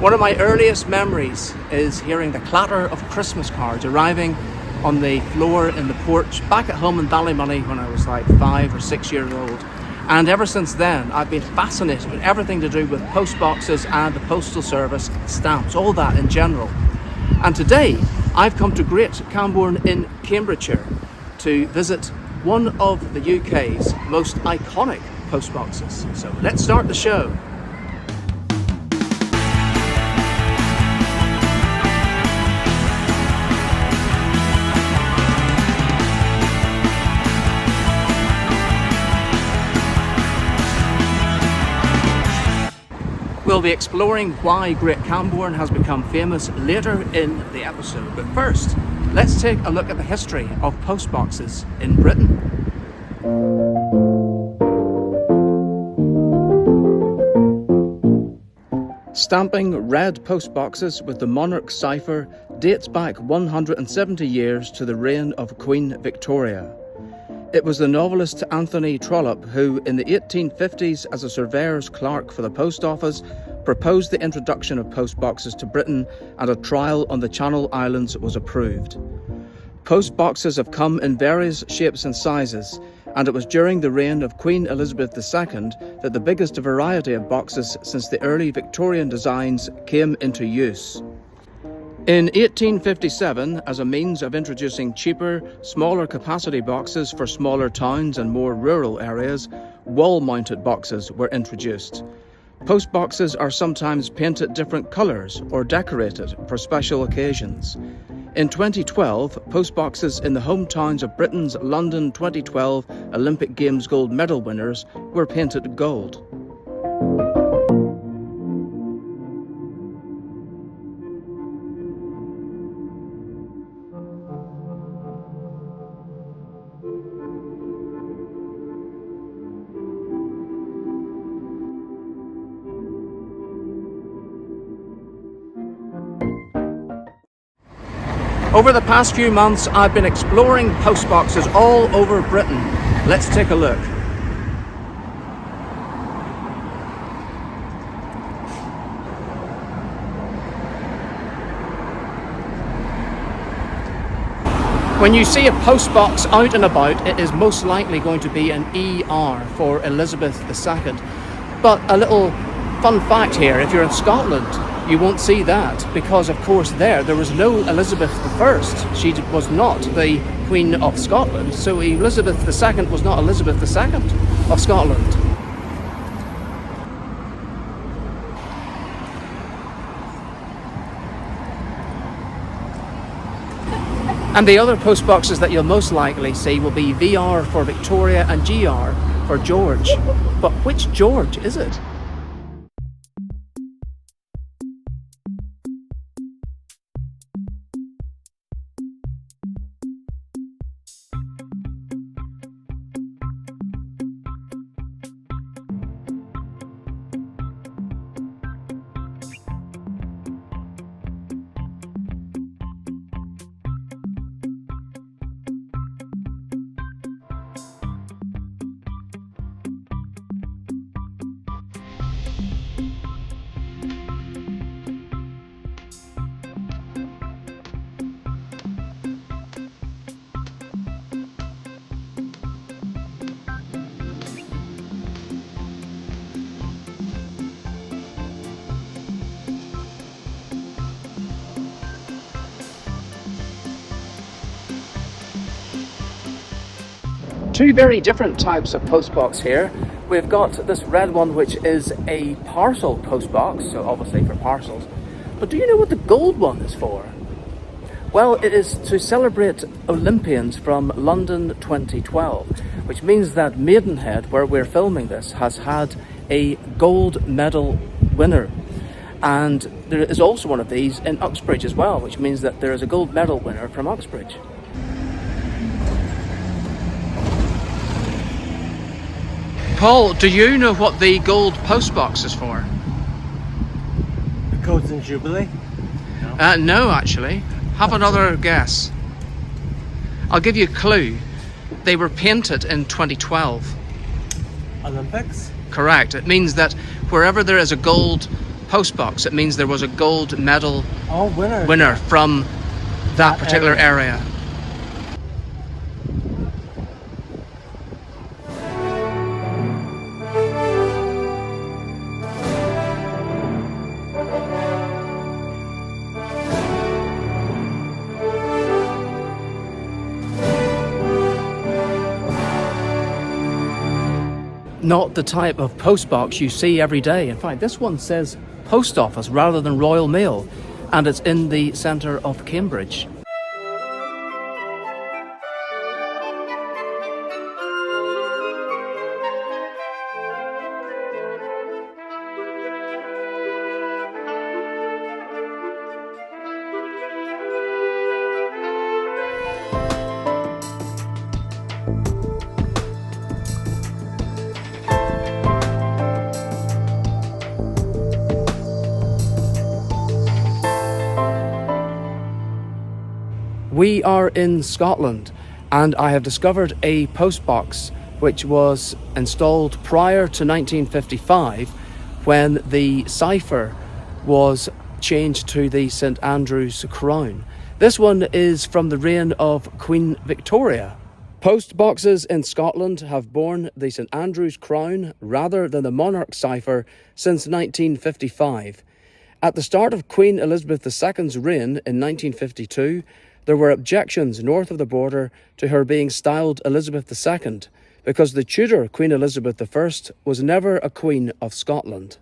One of my earliest memories is hearing the clatter of Christmas cards arriving on the floor in the porch back at home in Ballymoney when I was like 5 or 6 years old. And ever since then, I've been fascinated with everything to do with post boxes and the postal service, stamps, all that in general. And today, I've come to Great Cambourne in Cambridgeshire to visit one of the UK's most iconic post boxes. So let's start the show. We'll be exploring why Great Cambourne has become famous later in the episode. But first, let's take a look at the history of post boxes in Britain. Stamping red post boxes with the monarch cipher dates back 170 years to the reign of Queen Victoria. It was the novelist Anthony Trollope who, in the 1850s as a surveyor's clerk for the post office, proposed the introduction of post boxes to Britain, and a trial on the Channel Islands was approved. Post boxes have come in various shapes and sizes, and it was during the reign of Queen Elizabeth II that the biggest variety of boxes since the early Victorian designs came into use. In 1857, as a means of introducing cheaper, smaller capacity boxes for smaller towns and more rural areas, wall-mounted boxes were introduced. Post boxes are sometimes painted different colours or decorated for special occasions. In 2012, post boxes in the hometowns of Britain's London 2012 Olympic Games gold medal winners were painted gold. Over the past few months, I've been exploring post boxes all over Britain. Let's take a look. When you see a post box out and about, it is most likely going to be an ER for Elizabeth II. But a little fun fact here, if you're in Scotland, you won't see that because, of course, there was no Elizabeth I. She was not the Queen of Scotland, so Elizabeth II was not Elizabeth II of Scotland. And the other post boxes that you'll most likely see will be VR for Victoria and GR for George. But which George is it? Two very different types of postbox here. We've got this red one, which is a parcel postbox, so obviously for parcels. But do you know what the gold one is for? Well, it is to celebrate Olympians from London 2012, which means that Maidenhead, where we're filming this, has had a gold medal winner. And there is also one of these in Uxbridge as well, which means that there is a gold medal winner from Uxbridge. Paul, do you know what the gold postbox is for? The Golden Jubilee? No. No, actually. Have another guess. I'll give you a clue. They were painted in 2012. Olympics? Correct. It means that wherever there is a gold postbox, it means there was a gold medal Oh, winner from that particular area. Not the type of postbox you see every day. In fact, this one says post office rather than Royal Mail, and it's in the centre of Cambridge. We are in Scotland, and I have discovered a postbox which was installed prior to 1955 when the cipher was changed to the St Andrew's crown. This one is from the reign of Queen Victoria. Postboxes in Scotland have borne the St Andrew's crown rather than the monarch cipher since 1955. At the start of Queen Elizabeth II's reign in 1952, there were objections north of the border to her being styled Elizabeth II because the Tudor Queen Elizabeth I was never a Queen of Scotland.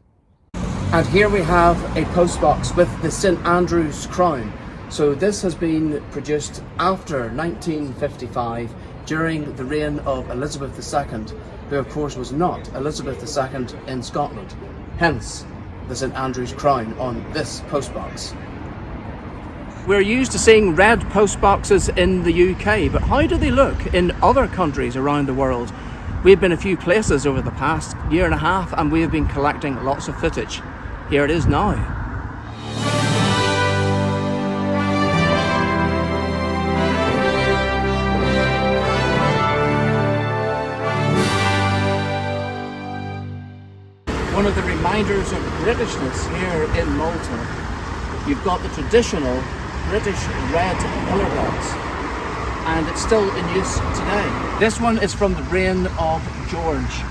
And here we have a postbox with the St Andrew's crown. So this has been produced after 1955 during the reign of Elizabeth II, who of course was not Elizabeth II in Scotland. Hence the St Andrew's crown on this postbox. We're used to seeing red postboxes in the UK, but how do they look in other countries around the world? We've been a few places over the past year and a half, and we have been collecting lots of footage. Here it is now. One of the reminders of Britishness here in Malta, you've got the traditional British red pillar box, and it's still in use today. This one is from the reign of George,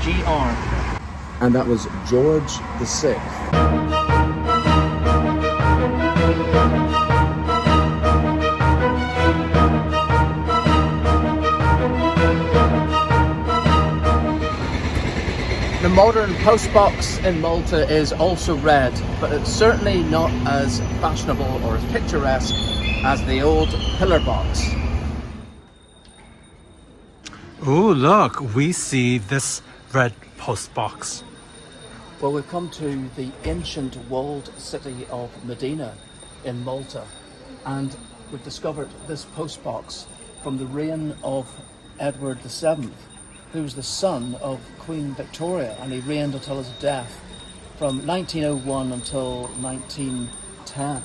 GR. And that was George VI. The modern postbox in Malta is also red, but it's certainly not as fashionable or as picturesque as the old pillar box. Oh, look, we see this red postbox. Well, we've come to the ancient walled city of Medina in Malta, and we've discovered this postbox from the reign of Edward VII, who was the son of Queen Victoria, and he reigned until his death from 1901 until 1910.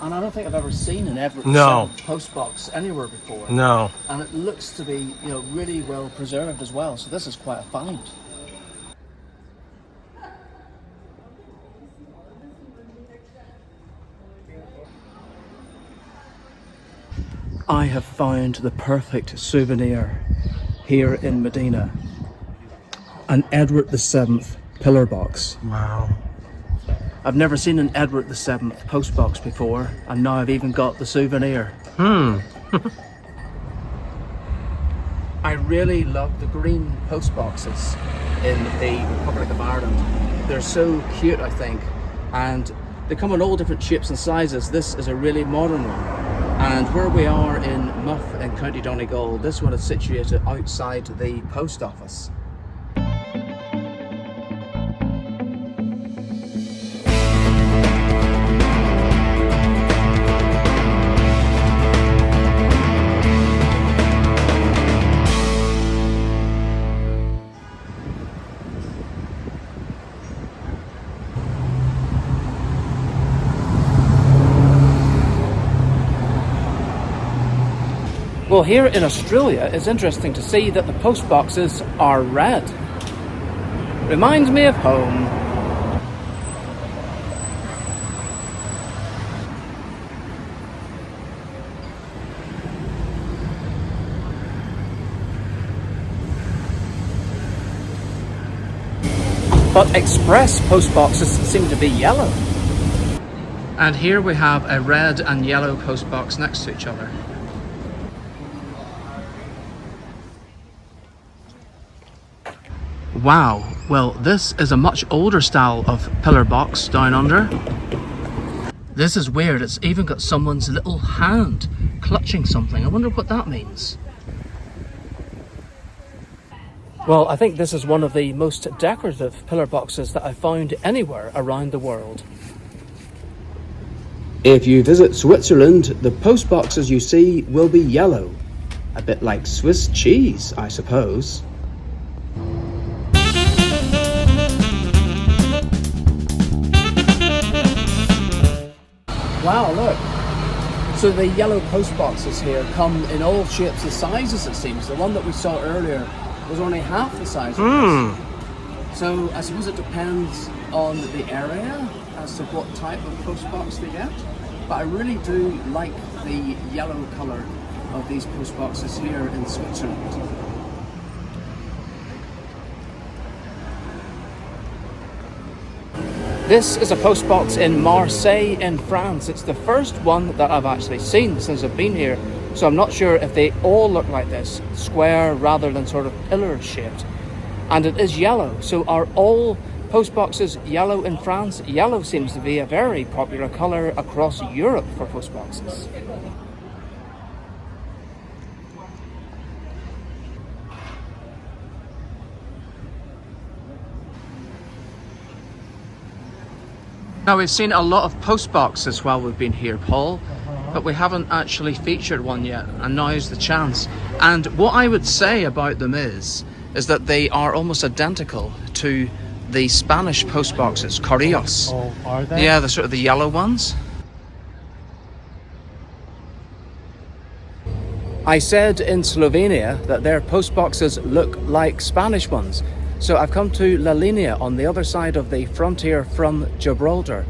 And I don't think I've ever seen an Edward VII postbox anywhere before. No. And it looks to be, really well preserved as well. So this is quite a find. I have found the perfect souvenir here in Medina. An Edward VII pillar box. Wow. I've never seen an Edward VII postbox before, and now I've even got the souvenir. I really love the green postboxes in the Republic of Ireland. They're so cute, I think, and they come in all different shapes and sizes. This is a really modern one. And where we are in Muff in County Donegal, this one is situated outside the post office. Well, here in Australia, it's interesting to see that the post boxes are red. Reminds me of home. but express post boxes seem to be yellow. And here we have a red and yellow post box next to each other. Wow, well this is a much older style of pillar box down under. This is weird, it's even got someone's little hand clutching something. I wonder what that means. Well, I think this is one of the most decorative pillar boxes that I've found anywhere around the world. If you visit Switzerland, the post boxes you see will be yellow. A bit like Swiss cheese, I suppose. Wow, look. So the yellow post boxes here come in all shapes and sizes, it seems. The one that we saw earlier was only half the size of this. So I suppose it depends on the area as to what type of post box they get. But I really do like the yellow colour of these post boxes here in Switzerland. This is a post box in Marseille in France. It's the first one that I've actually seen since I've been here. So I'm not sure if they all look like this, square rather than sort of pillar shaped. And it is yellow. So are all post boxes yellow in France? Yellow seems to be a very popular colour across Europe for post boxes. Now we've seen a lot of post boxes while we've been here, Paul, but we haven't actually featured one yet, and now is the chance. And what I would say about them is that they are almost identical to the Spanish post boxes, Correos. Oh, are they? Yeah, the sort of the yellow ones. I said in Slovenia that their post boxes look like Spanish ones. So I've come to La Linea on the other side of the frontier from Gibraltar.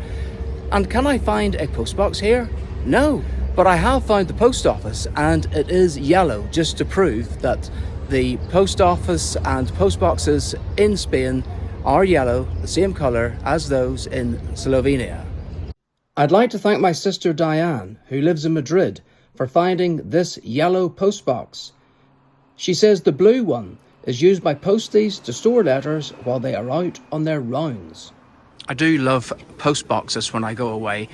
And can I find a post box here? No, but I have found the post office and it is yellow, just to prove that the post office and post boxes in Spain are yellow, the same colour as those in Slovenia. I'd like to thank my sister Diane, who lives in Madrid, for finding this yellow post box. She says the blue one is used by posties to store letters while they are out on their rounds. I do love post boxes when I go away.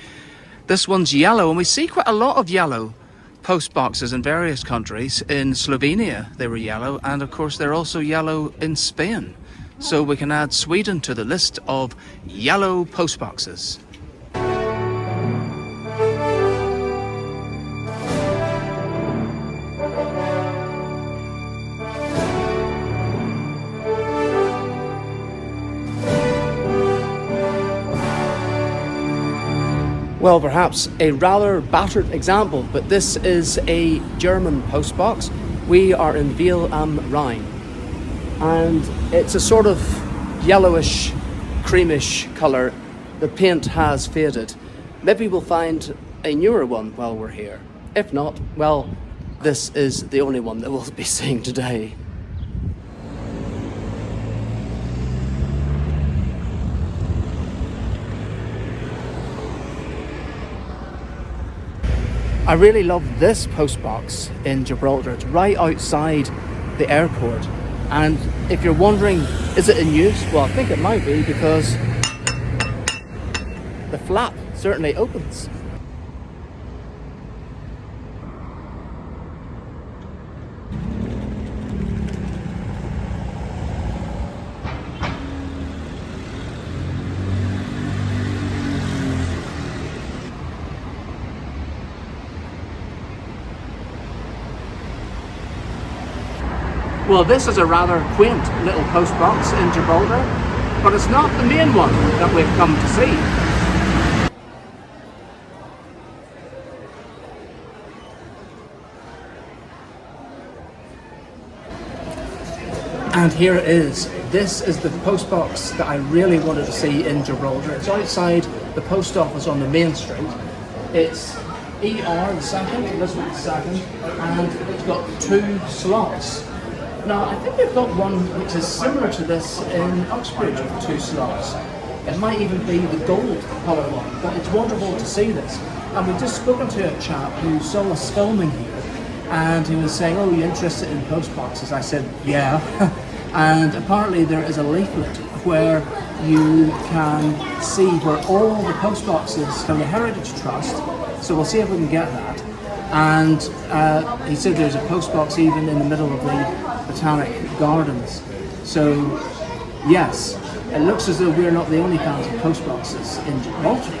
This one's yellow, and we see quite a lot of yellow post boxes in various countries. In Slovenia they were yellow, and of course they're also yellow in Spain. So we can add Sweden to the list of yellow post boxes. Well, perhaps a rather battered example, but this is a German post box. We are in Ville am Rhein, and it's a sort of yellowish, creamish colour. The paint has faded. Maybe we'll find a newer one while we're here. If not, well, this is the only one that we'll be seeing today. I really love this post box in Gibraltar. It's right outside the airport. And if you're wondering, is it in use? Well, I think it might be, because the flap certainly opens. Well, this is a rather quaint little post box in Gibraltar, but it's not the main one that we've come to see. And here it is. This is the post box that I really wanted to see in Gibraltar. It's outside the post office on the main street. It's ER the second, Elizabeth II, and it's got 2 slots. Now, I think they've got one which is similar to this in Uxbridge with 2 slots. It might even be the gold colour one, but it's wonderful to see this. And we've just spoken to a chap who saw us filming here, and he was saying, "Oh, you're interested in post boxes?" I said, "Yeah." And apparently there is a leaflet where you can see where all the post boxes from the Heritage Trust, so we'll see if we can get that. And he said there's a post box even in the middle of the Botanic Gardens. So yes, it looks as though we're not the only fans of post boxes in Gibraltar.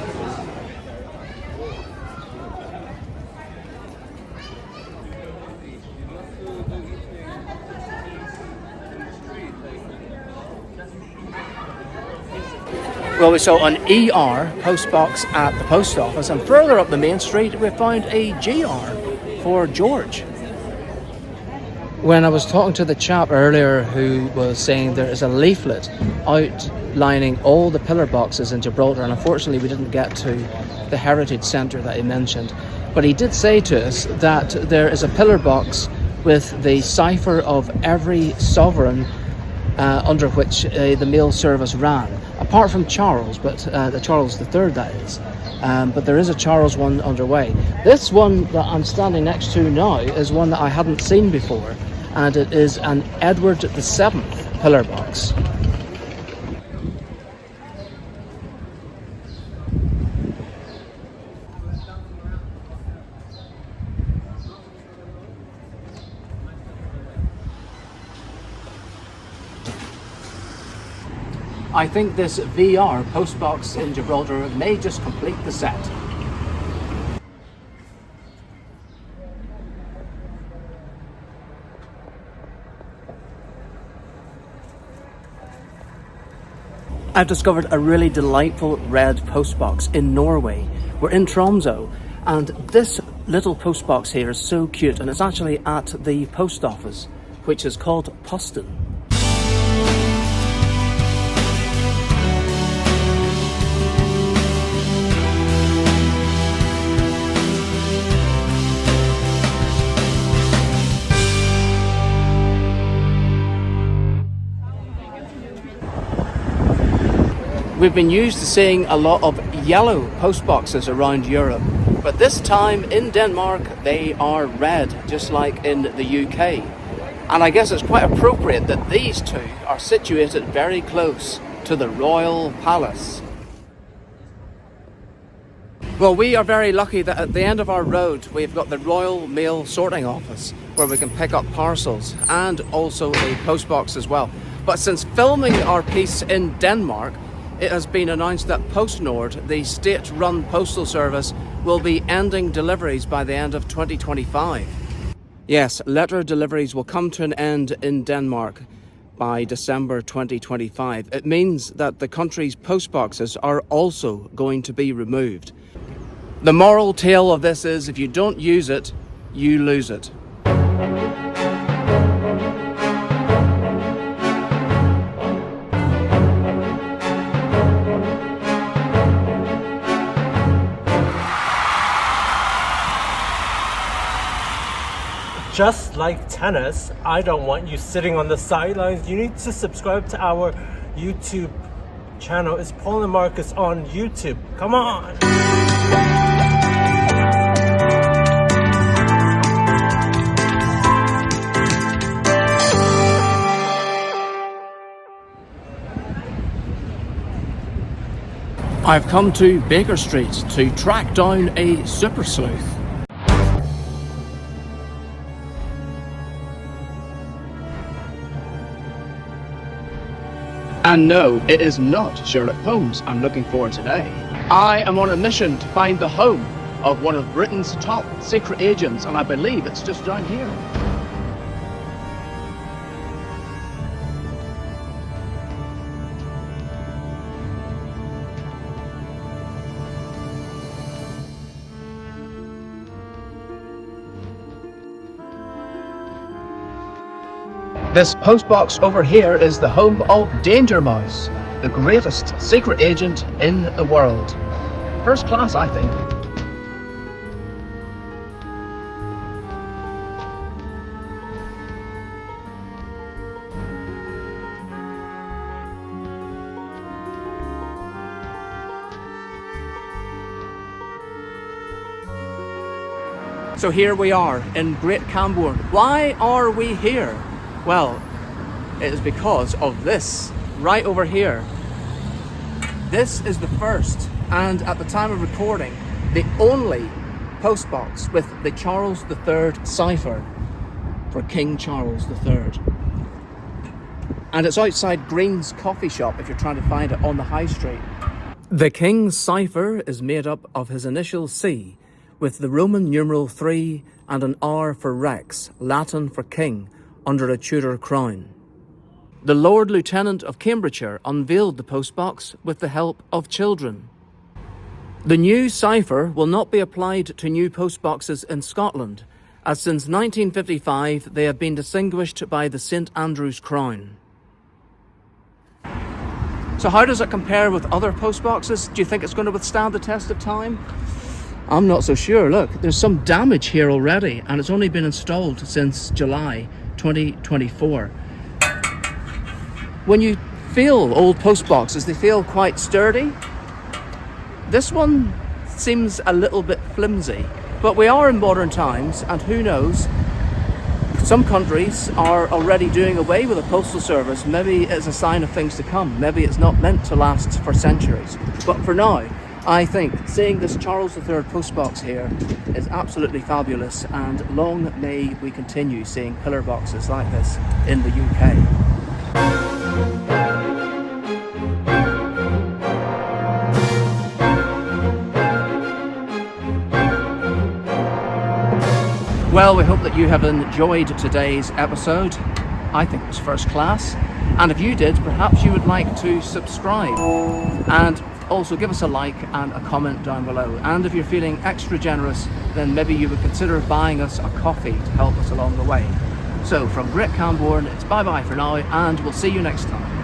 Well, we saw an ER postbox at the post office, and further up the main street we found a GR for George. When I was talking to the chap earlier who was saying there is a leaflet outlining all the pillar boxes in Gibraltar, and unfortunately we didn't get to the Heritage Centre that he mentioned, but he did say to us that there is a pillar box with the cipher of every sovereign under which the mail service ran, apart from Charles, but the Charles III that is. But there is a Charles one underway. This one that I'm standing next to now is one that I hadn't seen before, and it is an Edward VII pillar box. I think this VR postbox in Gibraltar may just complete the set. I've discovered a really delightful red postbox in Norway. We're in Tromsø, and this little postbox here is so cute, and it's actually at the post office, which is called Posten. We've been used to seeing a lot of yellow postboxes around Europe, but this time in Denmark they are red, just like in the UK. And I guess it's quite appropriate that these two are situated very close to the Royal Palace. Well, we are very lucky that at the end of our road we've got the Royal Mail Sorting Office where we can pick up parcels, and also a postbox as well. But since filming our piece in Denmark, it has been announced that PostNord, the state-run postal service, will be ending deliveries by the end of 2025. Yes, letter deliveries will come to an end in Denmark by December 2025. It means that the country's postboxes are also going to be removed. The moral tale of this is, if you don't use it, you lose it. Just like tennis, I don't want you sitting on the sidelines. You need to subscribe to our YouTube channel. It's Paul and Marcus on YouTube. Come on! I've come to Baker Street to track down a super sleuth. And no, it is not Sherlock Holmes I'm looking for today. I am on a mission to find the home of one of Britain's top secret agents, and I believe it's just down here. This postbox over here is the home of Danger Mouse, the greatest secret agent in the world. First class, I think. So here we are in Great Cambourne. Why are we here? Well, it is because of this right over here. This is the first, and at the time of recording, the only postbox with the Charles III cipher for King Charles III. And it's outside Green's coffee shop if you're trying to find it on the high street. The King's cipher is made up of his initial C, with the Roman numeral 3 and an R for Rex, Latin for King, under a Tudor crown. The Lord Lieutenant of Cambridgeshire unveiled the postbox with the help of children. The new cipher will not be applied to new postboxes in Scotland, as since 1955 they have been distinguished by the St Andrew's crown. So how does it compare with other postboxes? Do you think it's going to withstand the test of time? I'm not so sure. Look, there's some damage here already, and it's only been installed since July 2024. When you feel old postboxes, they feel quite sturdy. This one seems a little bit flimsy, but we are in modern times, and who knows, some countries are already doing away with a postal service. Maybe it's a sign of things to come. Maybe it's not meant to last for centuries. But for now, I think seeing this Charles III postbox here is absolutely fabulous, and long may we continue seeing pillar boxes like this in the UK. Well, we hope that you have enjoyed today's episode. I think it was first class. And if you did, perhaps you would like to subscribe. And also give us a like and a comment down below. And if you're feeling extra generous, then maybe you would consider buying us a coffee to help us along the way. So from Great Cambourne, it's bye-bye for now, and we'll see you next time.